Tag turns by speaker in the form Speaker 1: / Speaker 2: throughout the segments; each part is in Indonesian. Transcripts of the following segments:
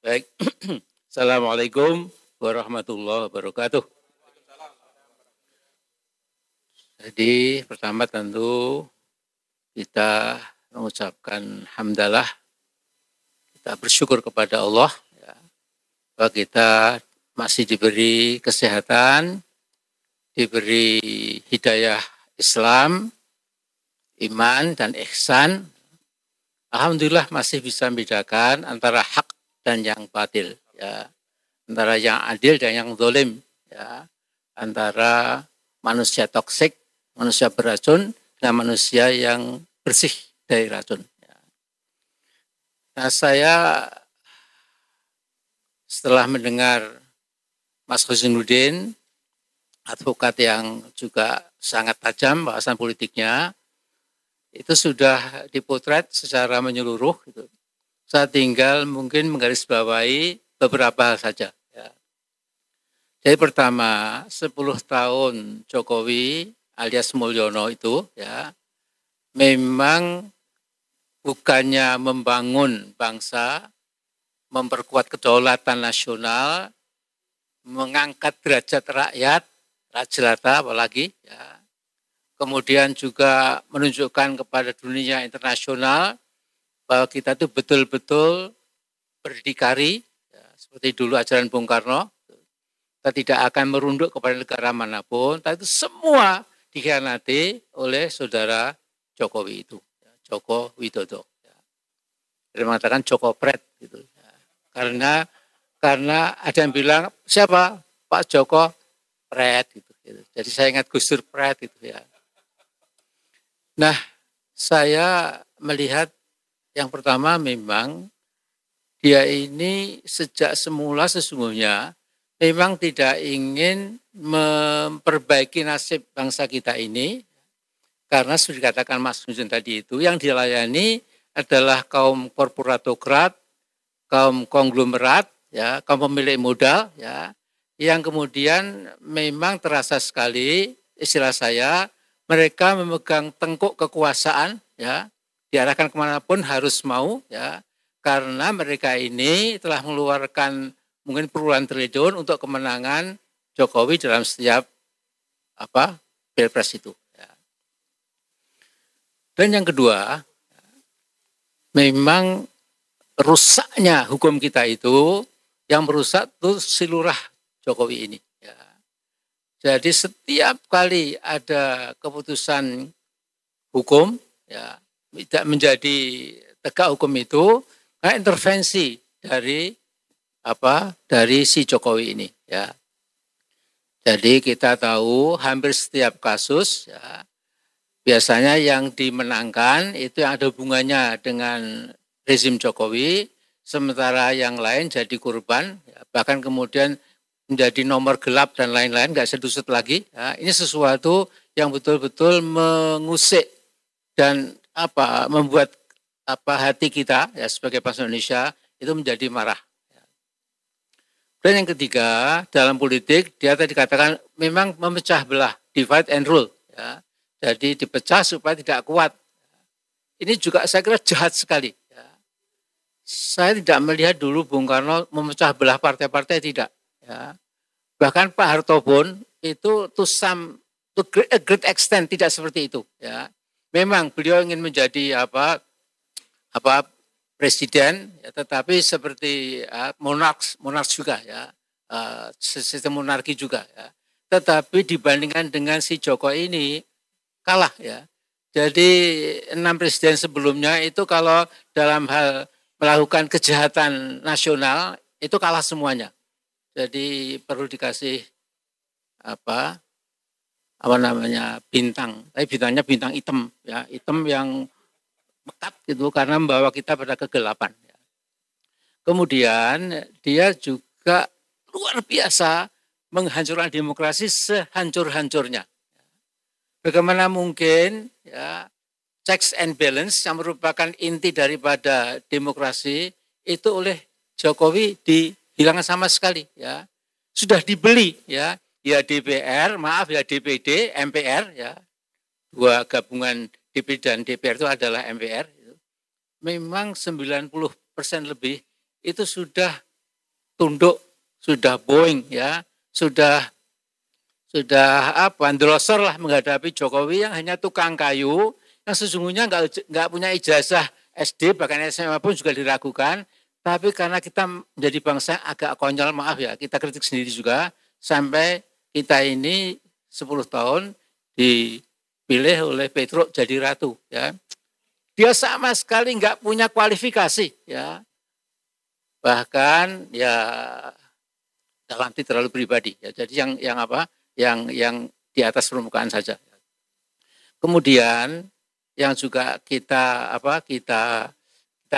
Speaker 1: Baik. Assalamualaikum warahmatullahi wabarakatuh. Jadi pertama tentu kita mengucapkan hamdalah, kita bersyukur kepada Allah ya, bahwa kita masih diberi kesehatan, diberi hidayah Islam, iman dan ihsan. Alhamdulillah masih bisa membedakan antara hak dan yang batil, ya, antara yang adil dan yang zalim, ya, antara manusia toksik, manusia beracun, dan manusia yang bersih dari racun. Nah, saya setelah mendengar Mas Husnuddin, advokat yang juga sangat tajam bahasan politiknya, itu sudah dipotret secara menyeluruh. Gitu. Saya tinggal mungkin menggarisbawahi beberapa hal saja. Ya. Jadi pertama, 10 tahun Jokowi alias Mulyono itu ya memang bukannya membangun bangsa, memperkuat kedaulatan nasional, mengangkat derajat rakyat, jelata apalagi, ya. Kemudian juga menunjukkan kepada dunia internasional bahwa kita itu betul-betul berdikari, ya, seperti dulu ajaran Bung Karno, kita tidak akan merunduk kepada negara manapun, tapi itu semua dikhianati oleh saudara Jokowi itu, ya, Joko Widodo. Ya. Dia mengatakan Joko Pret, gitu. Ya. Karena ada yang bilang siapa Pak Joko Pret, gitu. Jadi saya ingat Gus Dur Pret, gitu ya. Nah, saya melihat yang pertama memang dia ini sejak semula sesungguhnya memang tidak ingin memperbaiki nasib bangsa kita ini, karena sudah dikatakan Mas Husnuddin tadi itu, yang dilayani adalah kaum korporatokrat, kaum konglomerat, ya, kaum pemilik modal, ya, yang kemudian memang terasa sekali, istilah saya, mereka memegang tengkuk kekuasaan, ya, diarahkan kemanapun harus mau, ya, karena mereka ini telah mengeluarkan mungkin puluhan triliun untuk kemenangan Jokowi dalam setiap pilpres itu. Ya. Dan yang kedua, memang rusaknya hukum kita itu, yang merusak itu si lurah Jokowi ini. Ya. Jadi setiap kali ada keputusan hukum, ya, tidak menjadi tegak hukum itu, karena intervensi dari si Jokowi ini, ya. Jadi kita tahu hampir setiap kasus, ya, biasanya yang dimenangkan itu yang ada hubungannya dengan rezim Jokowi, sementara yang lain jadi korban, ya, bahkan kemudian menjadi nomor gelap dan lain-lain, nggak sedusut lagi. Ya. Ini sesuatu yang betul-betul mengusik dan membuat hati kita ya sebagai bangsa Indonesia itu menjadi marah. Dan yang ketiga, dalam politik dia tadi dikatakan memang memecah belah, divide and rule. Ya. Jadi dipecah supaya tidak kuat. Ini juga saya kira jahat sekali. Ya. Saya tidak melihat dulu Bung Karno memecah belah partai-partai, tidak. Ya. Bahkan Pak Harto pun itu to a great extent tidak seperti itu. Ya. Memang beliau ingin menjadi presiden, ya, tetapi seperti monark juga, ya, sistem monarki juga, ya. Tetapi dibandingkan dengan si Joko ini kalah, ya. Jadi 6 presiden sebelumnya itu kalau dalam hal melakukan kejahatan nasional itu kalah semuanya. Jadi perlu dikasih bintang, tapi bintangnya bintang hitam, ya, hitam yang pekat gitu karena membawa kita pada kegelapan. Kemudian dia juga luar biasa menghancurkan demokrasi sehancur-hancurnya. Bagaimana mungkin, ya, checks and balance yang merupakan inti daripada demokrasi itu oleh Jokowi dihilangkan sama sekali, ya. Sudah dibeli, ya DPR, ya DPD, MPR, ya. Dua gabungan DPD dan DPR itu adalah MPR. Memang 90% lebih itu sudah tunduk, sudah boing ya, sudah ndrosor lah menghadapi Jokowi yang hanya tukang kayu, yang sesungguhnya nggak punya ijazah SD, bahkan SMA pun juga diragukan. Tapi karena kita menjadi bangsa yang agak konyol, maaf ya, kita kritik sendiri juga, sampai kita ini 10 tahun dipilih oleh Petruk jadi ratu. Ya. Dia sama sekali nggak punya kualifikasi. Ya. Bahkan ya dalam arti terlalu pribadi. Ya. Jadi yang apa? Yang di atas permukaan saja. Kemudian yang juga kita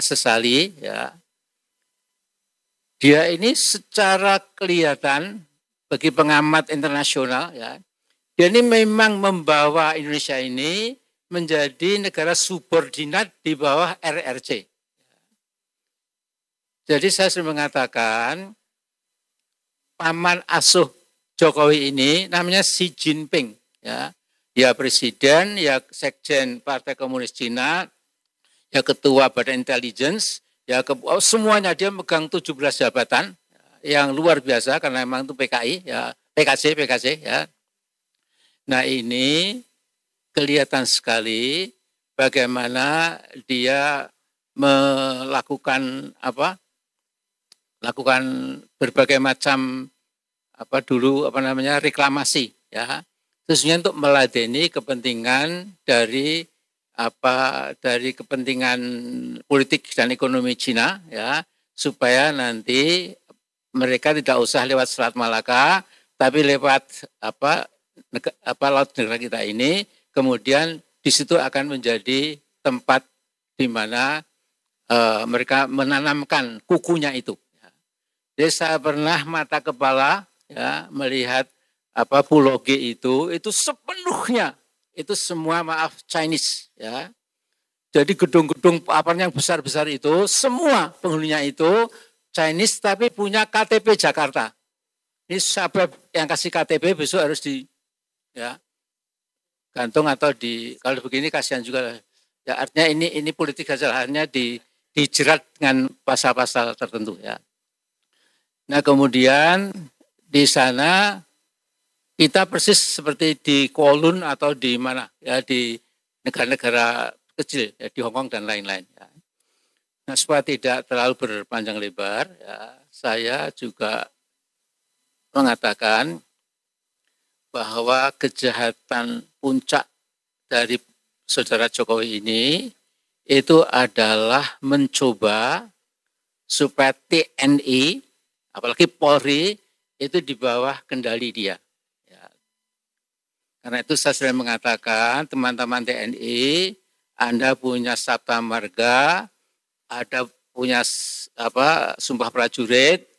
Speaker 1: sesali ya. Dia ini secara kelihatan bagi pengamat internasional ya, dia ini memang membawa Indonesia ini menjadi negara subordinat di bawah RRC. Jadi saya sering mengatakan paman asuh Jokowi ini namanya Xi Jinping ya. Ya presiden, ya sekjen Partai Komunis Cina, ya ketua Badan Intelligence, ya semuanya dia megang 17 jabatan yang luar biasa karena memang itu PKI ya, PKC ya. Nah, ini kelihatan sekali bagaimana dia melakukan lakukan berbagai macam reklamasi ya. Khususnya untuk meladeni kepentingan dari kepentingan politik dan ekonomi Cina ya, supaya nanti mereka tidak usah lewat Selat Malaka tapi lewat laut negara kita ini, kemudian di situ akan menjadi tempat di mana mereka menanamkan kukunya itu. Jadi saya pernah mata kepala ya melihat Pulau G itu sepenuhnya itu semua Chinese ya. Jadi gedung-gedung yang besar-besar itu semua penghuninya itu Chinese tapi punya KTP Jakarta. Ini siapa yang kasih KTP besok harus gantung atau kalau begini kasihan juga. Ya artinya ini politik kesalahannya dijerat dengan pasal-pasal tertentu ya. Nah, kemudian di sana kita persis seperti di Kowloon atau di mana ya, di negara-negara kecil ya, di Hong Kong dan lain-lain ya. Nah, supaya tidak terlalu berpanjang lebar ya, saya juga mengatakan bahwa kejahatan puncak dari saudara Jokowi ini itu adalah mencoba supaya TNI apalagi Polri itu di bawah kendali dia. Karena itu saya sering mengatakan, teman-teman TNI, Anda punya Sabta Marga, Anda punya Sumpah Prajurit,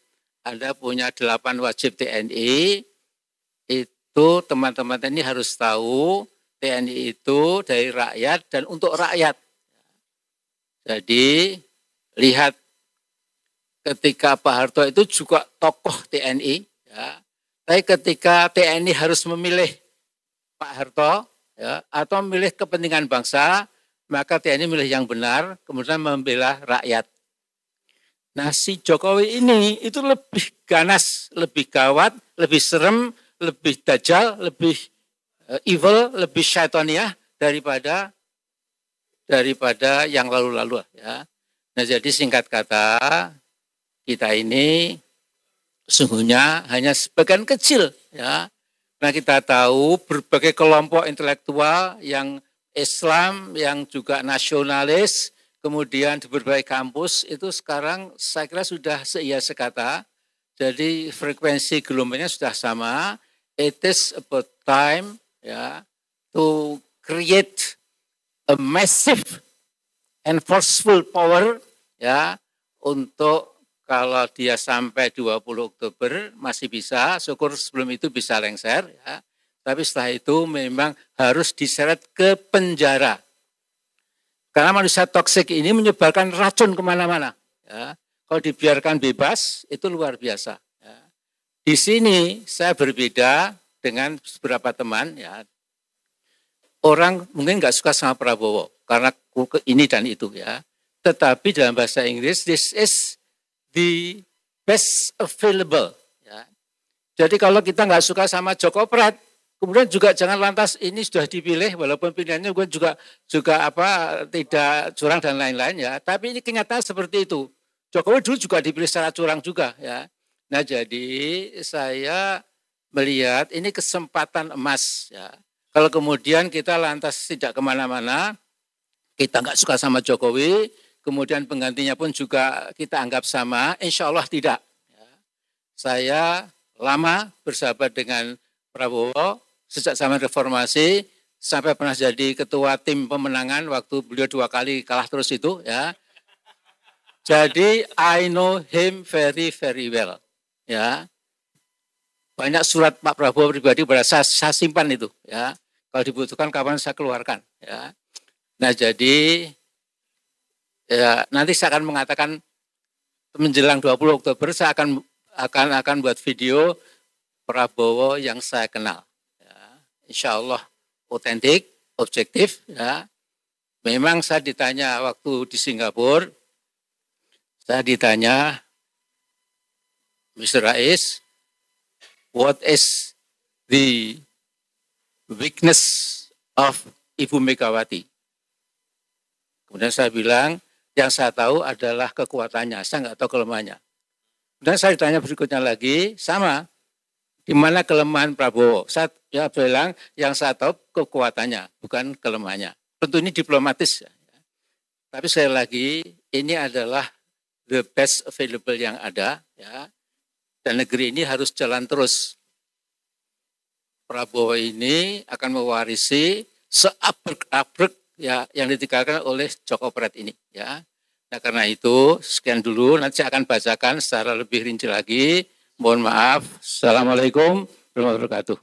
Speaker 1: Anda punya 8 wajib TNI, itu teman-teman TNI harus tahu, TNI itu dari rakyat dan untuk rakyat. Jadi, lihat ketika Pak Harto itu juga tokoh TNI, ya. Tapi ketika TNI harus memilih Pak Harto ya, atau memilih kepentingan bangsa, maka TNI milih yang benar, kemudian membela rakyat. Nah, si Jokowi ini itu lebih ganas, lebih gawat, lebih serem, lebih dajjal, lebih evil, lebih syaitoniah daripada yang lalu-lalu ya. Nah, jadi singkat kata, kita ini sesungguhnya hanya sebagian kecil ya. Nah, kita tahu berbagai kelompok intelektual yang Islam, yang juga nasionalis, kemudian di berbagai kampus itu sekarang saya kira sudah seia sekata. Jadi frekuensi gelombangnya sudah sama. It is about time ya to create a massive and forceful power ya untuk kalau dia sampai 20 Oktober masih bisa, syukur sebelum itu bisa lengser. Ya. Tapi setelah itu memang harus diseret ke penjara. Karena manusia toksik ini menyebarkan racun kemana-mana. Ya. Kalau dibiarkan bebas, itu luar biasa. Ya. Di sini saya berbeda dengan beberapa teman. Ya. Orang mungkin nggak suka sama Prabowo, karena ini dan itu. Ya. Tetapi dalam bahasa Inggris, this is the best available. Ya. Jadi kalau kita nggak suka sama Jokopret, kemudian juga jangan lantas ini sudah dipilih, walaupun pilihannya juga tidak curang dan lain-lain ya. Tapi ini kenyataan seperti itu. Jokowi dulu juga dipilih secara curang juga ya. Nah jadi saya melihat ini kesempatan emas ya. Kalau kemudian kita lantas tidak kemana-mana, kita nggak suka sama Jokowi, kemudian penggantinya pun juga kita anggap sama, insya Allah tidak. Ya. Saya lama bersahabat dengan Prabowo, sejak zaman reformasi, sampai pernah jadi ketua tim pemenangan waktu beliau 2 kali kalah terus itu. Ya. Jadi I know him very very well. Ya, banyak surat Pak Prabowo pribadi saya simpan itu. Ya, kalau dibutuhkan kapan saya keluarkan. Ya, nah jadi ya nanti saya akan mengatakan menjelang 20 Oktober saya akan buat video Prabowo yang saya kenal. Ya, insya Allah otentik, objektif. Ya, memang saya ditanya waktu di Singapura. Saya ditanya, Mr. Rais, what is the weakness of Ibu Megawati? Kemudian saya bilang, yang saya tahu adalah kekuatannya, saya nggak tahu kelemahannya. Kemudian saya ditanya berikutnya lagi, sama, di mana kelemahan Prabowo? Saya bilang, yang saya tahu kekuatannya, bukan kelemahannya. Tentu ini diplomatis. Ya. Tapi sekali lagi, ini adalah the best available yang ada, ya. Dan negeri ini harus jalan terus. Prabowo ini akan mewarisi seabrek-abrek ya yang ditinggalkan oleh Jokopret ini, ya. Nah karena itu sekian dulu, nanti saya akan bacakan secara lebih rinci lagi. Mohon maaf. Assalamualaikum warahmatullahi wabarakatuh.